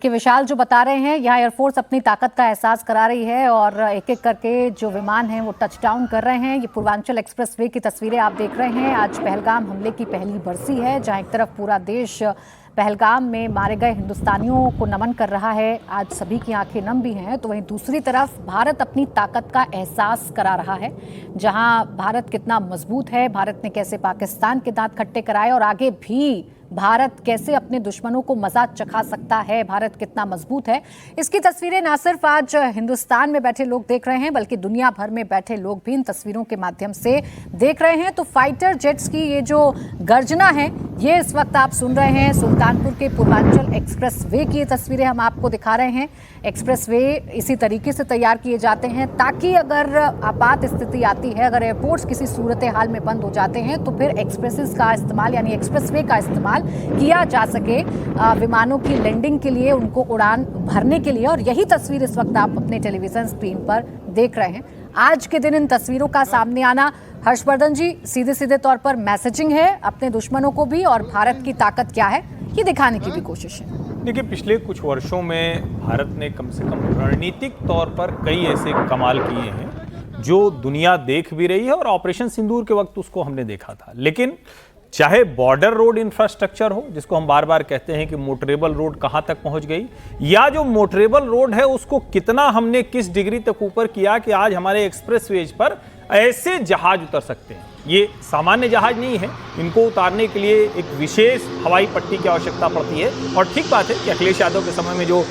कि विशाल जो बता रहे हैं, यहाँ एयरफोर्स अपनी ताकत का एहसास करा रही है और एक एक करके जो विमान हैं वो टच डाउन कर रहे हैं। ये पूर्वांचल एक्सप्रेसवे की तस्वीरें आप देख रहे हैं। आज पहलगाम हमले की पहली बरसी है, जहाँ एक तरफ पूरा देश पहलगाम में मारे गए हिंदुस्तानियों को नमन कर रहा है। आज सभी की आंखें नम भी हैं, तो वहीं दूसरी तरफ भारत अपनी ताकत का एहसास करा रहा है, जहां भारत कितना मजबूत है, भारत ने कैसे पाकिस्तान के दांत खट्टे कराए और आगे भी भारत कैसे अपने दुश्मनों को मजा चखा सकता है, भारत कितना मजबूत है। इसकी तस्वीरें न सिर्फ आज हिंदुस्तान में बैठे लोग देख रहे हैं, बल्कि दुनिया भर में बैठे लोग भी इन तस्वीरों के माध्यम से देख रहे हैं। तो फाइटर जेट्स की ये जो गर्जना है, ये इस वक्त आप सुन रहे हैं। सुल्तानपुर के पूर्वांचल एक्सप्रेसवे की ये तस्वीरें हम आपको दिखा रहे हैं। एक्सप्रेसवे इसी तरीके से तैयार किए जाते हैं ताकि अगर आपात स्थिति आती है, अगर एयरपोर्ट्स किसी सूरत हाल में बंद हो जाते हैं, तो फिर एक्सप्रेसेस का इस्तेमाल यानी एक्सप्रेसवे का इस्तेमाल किया जा सके विमानों की लैंडिंग के लिए, उनको उड़ान भरने के लिए। और यही तस्वीर इस वक्त आप अपने टेलीविजन स्क्रीन पर देख रहे हैं। आज के दिन इन तस्वीरों का सामने आना, हर्षवर्धन जी, सीधे सीधे तौर पर मैसेजिंग है अपने दुश्मनों को भी, और भारत की ताकत क्या है ये दिखाने की भी कोशिश है। देखिए, पिछले कुछ वर्षों में भारत ने कम से कम रणनीतिक तौर पर कई ऐसे कमाल किए हैं जो दुनिया देख भी रही है, और ऑपरेशन सिंदूर के वक्त उसको हमने देखा था। लेकिन चाहे बॉर्डर रोड इंफ्रास्ट्रक्चर हो, जिसको हम बार बार कहते हैं कि मोटरेबल रोड कहां तक पहुंच गई, या जो मोटरेबल रोड है उसको कितना हमने किस डिग्री तक ऊपर किया कि आज हमारे एक्सप्रेसवेज पर ऐसे जहाज उतर सकते हैं। ये सामान्य जहाज नहीं है, इनको उतारने के लिए एक विशेष हवाई पट्टी की आवश्यकता पड़ती है। और ठीक बात है कि अखिलेश यादव के समय में जो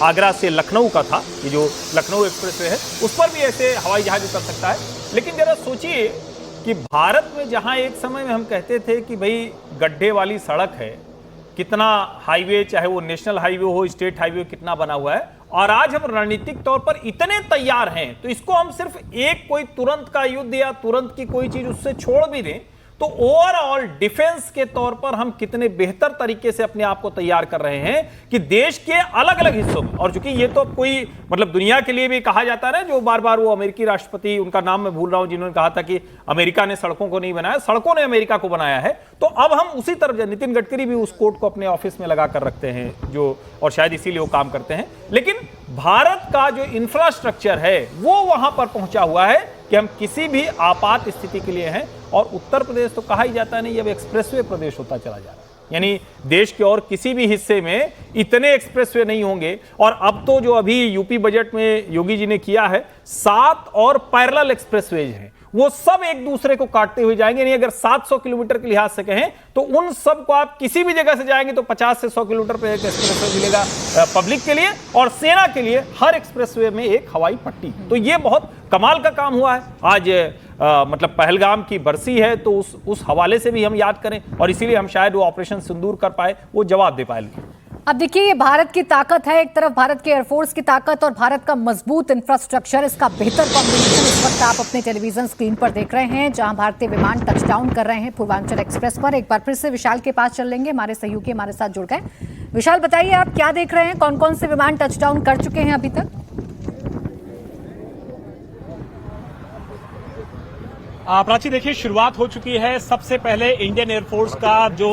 आगरा से लखनऊ का था, ये जो लखनऊ एक्सप्रेसवे है, उस पर भी ऐसे हवाई जहाज उतर सकता है। लेकिन जरा सोचिए कि भारत में जहां एक समय में हम कहते थे कि भाई गड्ढे वाली सड़क है, कितना हाईवे, चाहे वो नेशनल हाईवे हो, स्टेट हाईवे, कितना बना हुआ है, और आज हम रणनीतिक तौर पर इतने तैयार हैं, तो इसको हम सिर्फ एक कोई तुरंत का युद्ध या तुरंत की कोई चीज उससे छोड़ भी दें, तो ओवरऑल डिफेंस के तौर पर हम कितने बेहतर तरीके से अपने आप को तैयार कर रहे हैं कि देश के अलग अलग हिस्सों में। और चूंकि ये तो कोई मतलब दुनिया के लिए भी कहा जाता है, जो बार बार वो अमेरिकी राष्ट्रपति, उनका नाम मैं भूल रहा हूं, जिन्होंने कहा था कि अमेरिका ने सड़कों को नहीं बनाया, सड़कों ने अमेरिका को बनाया है। तो अब हम उसी तरफ, नितिन गडकरी भी उस कोट को अपने ऑफिस में लगा कर रखते हैं जो, और शायद इसीलिए वो काम करते हैं। लेकिन भारत का जो इंफ्रास्ट्रक्चर है वो वहां पर पहुंचा हुआ है कि हम किसी भी आपात स्थिति के लिए हैं। और उत्तर प्रदेश तो कहा ही जाता नहीं, अब एक्सप्रेसवे प्रदेश होता चला जा रहा है, यानी देश के और किसी भी हिस्से में इतने एक्सप्रेसवे नहीं होंगे। और अब तो जो अभी यूपी बजट में योगी जी ने किया है, 7 और पैरेलल एक्सप्रेसवेज हैं, वो सब एक दूसरे को काटते हुए जाएंगे। नहीं, अगर 700 किलोमीटर के लिहाज से कहें तो उन सब को आप किसी भी जगह से जाएंगे तो 50 से 100 किलोमीटर पर एक एक्सप्रेसवे मिलेगा पब्लिक के लिए, और सेना के लिए हर एक्सप्रेसवे में एक हवाई पट्टी। तो ये बहुत कमाल का काम हुआ है। आज मतलब पहलगाम की बरसी है, तो उस हवाले से भी हम याद करें, और इसीलिए हम शायद वो ऑपरेशन सिंदूर कर पाए, वो जवाब दे पाए। अब देखिए, ये भारत की ताकत है, एक तरफ भारत के एयरफोर्स की ताकत और भारत का मजबूत इंफ्रास्ट्रक्चर, इसका बेहतर कॉम्बिनेशन इस वक्त आप अपने टेलीविजन स्क्रीन पर देख रहे हैं, जहां भारतीय विमान टचडाउन कर रहे हैं पूर्वांचल एक्सप्रेस पर। एक बार फिर से विशाल के पास चल लेंगे, हमारे सहयोगी हमारे साथ जुड़ गए। विशाल, बताइए आप क्या देख रहे हैं, कौन कौन से विमान टचडाउन कर चुके हैं अभी तक? प्राची, देखिए, शुरुआत हो चुकी है। सबसे पहले इंडियन एयरफोर्स का जो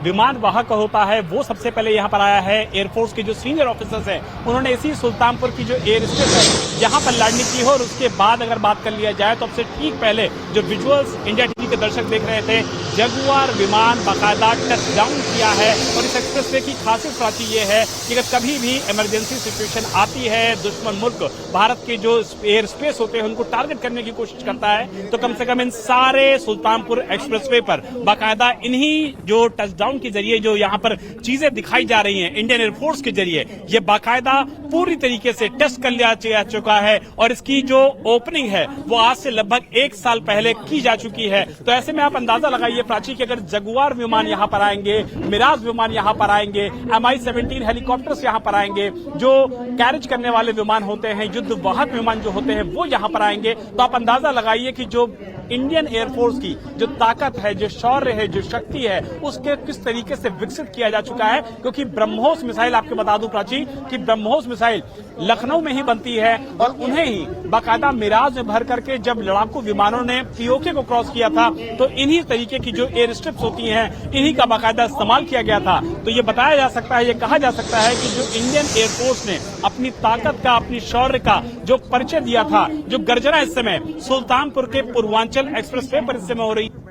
विमान वाहक होता है वो सबसे पहले यहाँ पर आया है। एयरफोर्स के जो सीनियर ऑफिसर्स हैं उन्होंने इसी सुल्तानपुर की जो एयर स्ट्रिप है यहाँ पर लैंडिंग की हो। और उसके बाद अगर बात कर लिया जाए तो अब से ठीक पहले जो विजुअल्स इंडिया टीवी के दर्शक देख रहे थे, जगुआर विमान बाकायदा टच डाउन किया है। और इस एक्सप्रेसवे की खासियत प्राची ये है कि अगर कभी भी इमरजेंसी सिचुएशन आती है, दुश्मन मुल्क भारत के जो एयर स्पेस होते हैं उनको टारगेट करने की कोशिश करता है, तो कम से कम इन सारे सुल्तानपुर एक्सप्रेसवे पर बाकायदा इन्हीं जो टचडाउन के जरिए जो यहाँ पर चीजें दिखाई जा रही हैं इंडियन एयरफोर्स के जरिए, ये बाकायदा पूरी तरीके से टेस्ट कर लिया जा चुका है। और इसकी जो ओपनिंग है वो आज से लगभग 1 साल पहले की जा चुकी है। तो ऐसे में आप अंदाजा लगाइए प्राची कि अगर जगुआर विमान यहाँ पर आएंगे, मिराज विमान यहाँ पर आएंगे, MI-17 हेलीकॉप्टर्स यहाँ पर आएंगे, जो कैरेज करने वाले विमान होते हैं, युद्ध वाहक विमान जो होते हैं वो यहाँ पर आएंगे, तो आप अंदाजा लगाइए कि जो इंडियन एयरफोर्स की जो ताकत है, जो शौर्य है, जो शक्ति है, उसके किस तरीके से विकसित किया जा चुका है। क्योंकि ब्रह्मोस मिसाइल, आपको बता दूं प्राची कि ब्रह्मोस मिसाइल लखनऊ में ही बनती है और उन्हें ही बाकायदा मिराज में भर करके जब लड़ाकू विमानों ने पीओके को क्रॉस किया था तो इन्हीं तरीके की जो एयर स्ट्रिप्स होती हैं, इन्हीं का बाकायदा इस्तेमाल किया गया था। तो ये बताया जा सकता है, ये कहा जा सकता है कि जो इंडियन एयरफोर्स ने अपनी ताकत का, अपनी शौर्य का जो परिचय दिया था, जो गर्जना इस समय सुल्तानपुर के पूर्वांचल एक्सप्रेसवे पर इस समय हो रही है,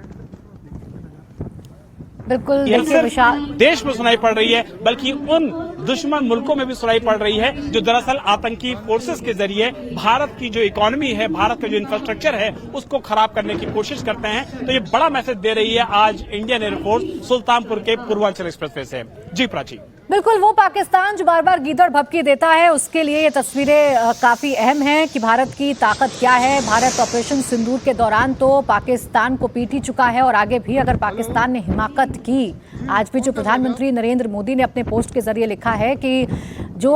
बिल्कुल यह देखिए सिर्फ विशाल, देश में सुनाई पड़ रही है बल्कि उन दुश्मन मुल्कों में भी सुनाई पड़ रही है जो दरअसल आतंकी फोर्सेस के जरिए भारत की जो इकोनॉमी है, भारत का जो इंफ्रास्ट्रक्चर है, उसको खराब करने की कोशिश करते हैं। तो ये बड़ा मैसेज दे रही है आज इंडियन एयरफोर्स सुल्तानपुर के पूर्वांचल एक्सप्रेसवे से। जी प्राची। बिल्कुल वो पाकिस्तान जो बार बार गीदड़ भभकी देता है, उसके लिए ये तस्वीरें काफी अहम हैं कि भारत की ताकत क्या है। भारत ऑपरेशन सिंदूर के दौरान तो पाकिस्तान को पीट ही चुका है और आगे भी अगर पाकिस्तान ने हिमाकत की, आज भी जो प्रधानमंत्री नरेंद्र मोदी ने अपने पोस्ट के जरिए लिखा है कि जो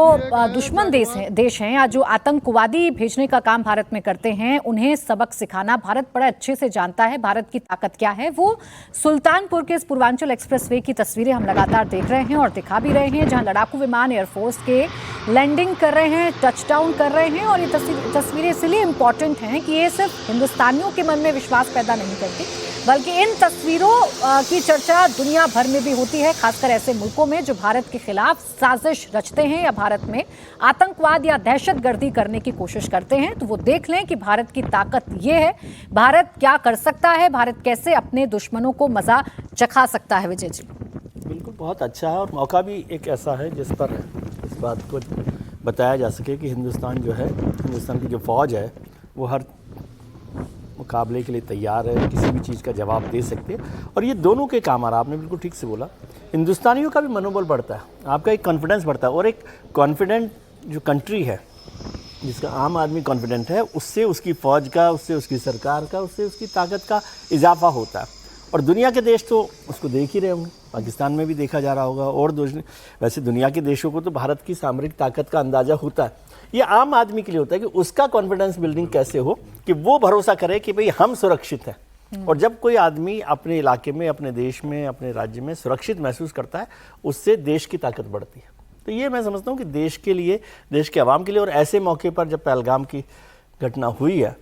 दुश्मन देश हैं या जो आतंकवादी भेजने का काम भारत में करते हैं, उन्हें सबक सिखाना भारत बड़ा अच्छे से जानता है। भारत की ताकत क्या है, वो सुल्तानपुर के इस पूर्वांचल एक्सप्रेसवे की तस्वीरें हम लगातार देख रहे हैं और दिखा भी रहे हैं, जहां लड़ाकू विमान एयरफोर्स के लैंडिंग कर रहे हैं, टच डाउन कर रहे हैं। और ये तस्वीरें इसलिए इंपॉर्टेंट हैं कि ये सिर्फ हिंदुस्तानियों के मन में विश्वास पैदा नहीं करती, बल्कि इन तस्वीरों की चर्चा दुनिया भर में भी होती है, खासकर ऐसे मुल्कों में जो भारत के खिलाफ साजिश रचते हैं या भारत में आतंकवाद या दहशतगर्दी करने की कोशिश करते हैं। तो वो देख लें कि भारत की ताकत ये है, भारत क्या कर सकता है, भारत कैसे अपने दुश्मनों को मजा चखा सकता है। विजय जी, बिल्कुल बहुत अच्छा है और मौका भी एक ऐसा है जिस पर इस बात को बताया जा सके कि हिंदुस्तान जो है, हिंदुस्तान की जो फ़ौज है वो हर मुकाबले के लिए तैयार है, किसी भी चीज़ का जवाब दे सकते हैं। और ये दोनों के काम आ रहा है, आपने बिल्कुल ठीक से बोला। हिंदुस्तानियों का भी मनोबल बढ़ता है, आपका एक कॉन्फिडेंस बढ़ता है और एक कॉन्फिडेंट जो कंट्री है, जिसका आम आदमी कॉन्फिडेंट है, उससे उसकी फ़ौज का, उससे उसकी सरकार का, उससे उसकी ताकत का इजाफा होता है। और दुनिया के देश तो उसको देख ही रहे होंगे, पाकिस्तान में भी देखा जा रहा होगा और वैसे दुनिया के देशों को तो भारत की सामरिक ताकत का अंदाज़ा होता है। ये आम आदमी के लिए होता है कि उसका कॉन्फिडेंस बिल्डिंग कैसे हो कि वो भरोसा करे कि भाई हम सुरक्षित हैं। और जब कोई आदमी अपने इलाके में, अपने देश में, अपने राज्य में सुरक्षित महसूस करता है, उससे देश की ताकत बढ़ती है। तो ये मैं समझता हूँ कि देश के लिए, देश के आवाम के लिए, और ऐसे मौके पर जब पहलगाम की घटना हुई है,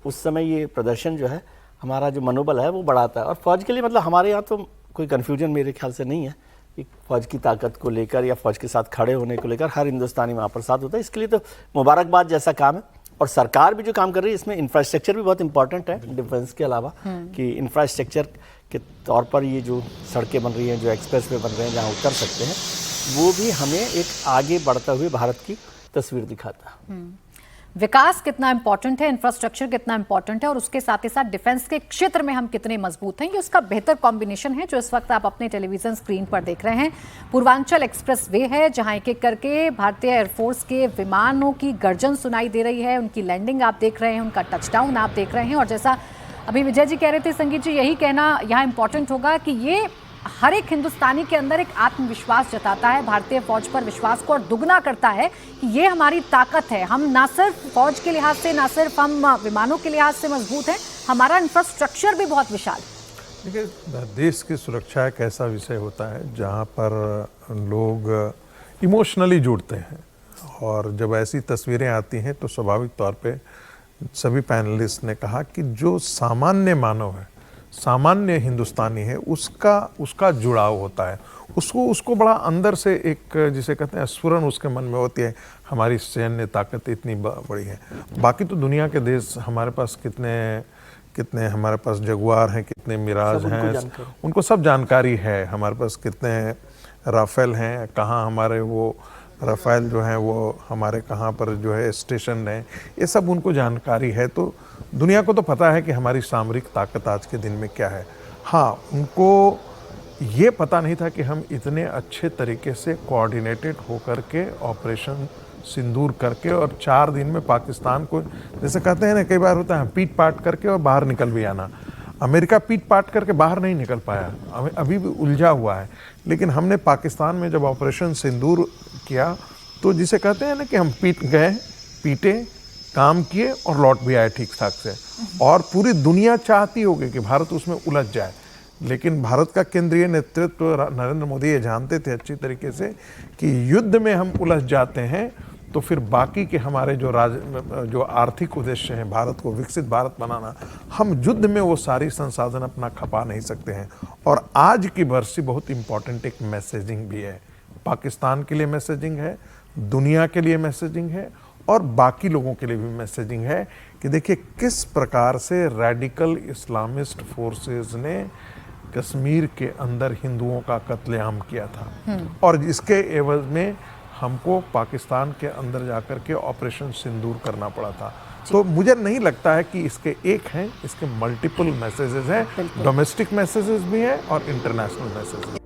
उस समय ये प्रदर्शन जो है हमारा जो मनोबल है वो बढ़ाता है। और फौज के लिए मतलब हमारे यहाँ तो कोई कन्फ्यूजन मेरे ख्याल से नहीं है कि फौज की ताकत को लेकर या फौज के साथ खड़े होने को लेकर हर हिंदुस्तानी वहाँ पर साथ होता है। इसके लिए तो मुबारकबाद जैसा काम है। और सरकार भी जो काम कर रही है, इसमें इंफ्रास्ट्रक्चर भी बहुत इंपॉर्टेंट है डिफेंस के अलावा, कि इंफ्रास्ट्रक्चर के तौर पर ये जो सड़कें बन रही हैं, जो एक्सप्रेस वे बन रहे हैं जहाँ उतर सकते हैं, वो भी हमें एक आगे बढ़ता हुए भारत की तस्वीर दिखाता है। विकास कितना इंपॉर्टेंट है, इंफ्रास्ट्रक्चर कितना इंपॉर्टेंट है और उसके साथ ही साथ डिफेंस के क्षेत्र में हम कितने मजबूत हैं, ये उसका बेहतर कॉम्बिनेशन है जो इस वक्त आप अपने टेलीविजन स्क्रीन पर देख रहे हैं। पूर्वांचल एक्सप्रेस वे है जहां एक एक करके भारतीय एयरफोर्स के विमानों की गर्जन सुनाई दे रही है, उनकी लैंडिंग आप देख रहे हैं, उनका टचडाउन आप देख रहे हैं। और जैसा अभी विजय जी कह रहे थे, संगीत जी, यही कहना यहाँ इंपॉर्टेंट होगा कि ये हर एक हिंदुस्तानी के अंदर एक आत्मविश्वास जताता है, भारतीय फौज पर विश्वास को और दुगना करता है कि ये हमारी ताकत है। हम ना सिर्फ फौज के लिहाज से, ना सिर्फ हम विमानों के लिहाज से मजबूत हैं, हमारा इंफ्रास्ट्रक्चर भी बहुत विशाल है। देखिए, देश की सुरक्षा एक ऐसा विषय होता है जहाँ पर लोग इमोशनली जुड़ते हैं, और जब ऐसी तस्वीरें आती हैं तो स्वाभाविक तौर पे सभी पैनलिस्ट ने कहा कि जो सामान्य मानव है, सामान्य हिंदुस्तानी है, उसका जुड़ाव होता है, उसको बड़ा अंदर से एक, जिसे कहते हैं, स्फुरन उसके मन में होती है, हमारी सैन्य ताकत इतनी बड़ी है। बाकी तो दुनिया के देश, हमारे पास कितने हमारे पास जगुआर हैं, कितने मिराज हैं, उनको सब जानकारी है। हमारे पास कितने राफेल हैं, कहाँ हमारे वो राफेल जो हैं वो हमारे कहाँ पर जो है स्टेशन है, ये सब उनको जानकारी है। तो दुनिया को तो पता है कि हमारी सामरिक ताकत आज के दिन में क्या है। हाँ, उनको ये पता नहीं था कि हम इतने अच्छे तरीके से कोऑर्डिनेटेड होकर के ऑपरेशन सिंदूर करके और 4 दिन में पाकिस्तान को, जैसे कहते हैं ना, कई बार होता है पीट पाट करके और बाहर निकल भी आना। अमेरिका पीट पाट करके बाहर नहीं निकल पाया, अभी भी उलझा हुआ है। लेकिन हमने पाकिस्तान में जब ऑपरेशन सिंदूर किया, तो जिसे कहते हैं ना कि हम पीटे, काम किए और लौट भी आए ठीक ठाक से। और पूरी दुनिया चाहती होगी कि भारत उसमें उलझ जाए, लेकिन भारत का केंद्रीय नेतृत्व नरेंद्र मोदी ये जानते थे अच्छी तरीके से कि युद्ध में हम उलझ जाते हैं तो फिर बाकी के हमारे जो आर्थिक उद्देश्य हैं, भारत को विकसित भारत बनाना, हम युद्ध में वो सारी संसाधन अपना खपा नहीं सकते हैं। और आज की बरसी बहुत इंपॉर्टेंट एक मैसेजिंग भी है, पाकिस्तान के लिए मैसेजिंग है, दुनिया के लिए मैसेजिंग है और बाकी लोगों के लिए भी मैसेजिंग है कि देखिए किस प्रकार से रैडिकल इस्लामिस्ट फोर्सेस ने कश्मीर के अंदर हिंदुओं का कत्लेआम किया था और इसके एवज में हमको पाकिस्तान के अंदर जाकर के ऑपरेशन सिंदूर करना पड़ा था। तो मुझे नहीं लगता है कि इसके एक हैं, इसके मल्टीपल मैसेजेस हैं, डोमेस्टिक मैसेजेस भी हैं और इंटरनेशनल मैसेजेस।